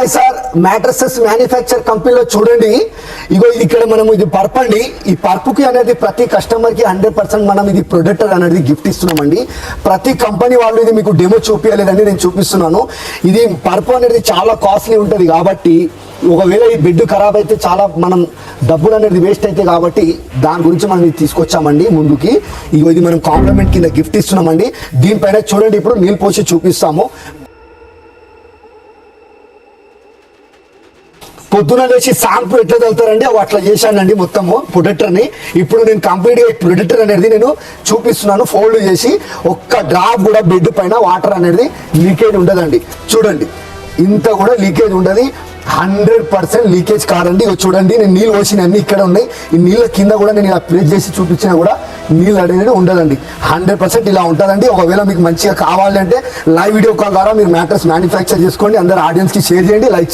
Hi sir, mattresses manufacture కంపెనీలో చూడండి. ఇగో ఇది ఇక్కడ మనం ఇది పర్ప్ అండి. ఈ పర్పుకి అనేది ప్రతి కస్టమర్కి 100% మనం ఇది ప్రొడక్టర్ అనేది గిఫ్ట్ ఇస్తున్నామండి. ప్రతి కంపెనీ వాళ్ళు ఇది మీకు డెమో చూపించలేదండి, నేను చూపిస్తున్నాను. ఇది పర్పు అనేది చాలా కాస్ట్లీ ఉంటుంది కాబట్టి ఒకవేళ ఈ బెడ్ ఖరాబ్ అయితే చాలా మనం డబ్బులు అనేది వేస్ట్ అయితే కాబట్టి దాని గురించి మనం ఇది తీసుకొచ్చామండి ముందుకి. ఇగో ఇది మనం కాంప్లిమెంట్ కింద గిఫ్ట్ ఇస్తున్నామండి. దీనిపైన చూడండి ఇప్పుడు నీళ్ళు పోసి చూపిస్తాము. పొద్దున లేచి షాంపూ ఎట్లా చల్లుతారండి అట్లా చేశానండి మొత్తము ప్రొడక్టర్ని. ఇప్పుడు నేను కంప్లీట్గా ఈ ప్రొడక్టర్ అనేది నేను చూపిస్తున్నాను. ఫోల్డ్ చేసి ఒక్క డ్రాప్ కూడా బెడ్ పైన వాటర్ అనేది లీకేజ్ ఉండదండి. చూడండి ఇంత కూడా లీకేజ్ ఉండదు, 100% లీకేజ్ కాదండి. చూడండి నేను నీళ్ళు పోసిన అన్ని ఇక్కడ ఉన్నాయి. ఈ నీళ్ళ కింద కూడా నేను ఇలా ప్లేస్ చేసి చూపించినా కూడా నీళ్ళు అనేది ఉండదండి. 100% ఇలా ఉంటుందండి. ఒకవేళ మీకు మంచిగా కావాలంటే లైవ్ వీడియో కాల్ ద్వారా మీరు మ్యాట్రెస్ మ్యానుఫ్యాక్చర్ చేసుకోండి. అందరు ఆడియన్స్కి షేర్ చేయండి, లైక్ చేయండి.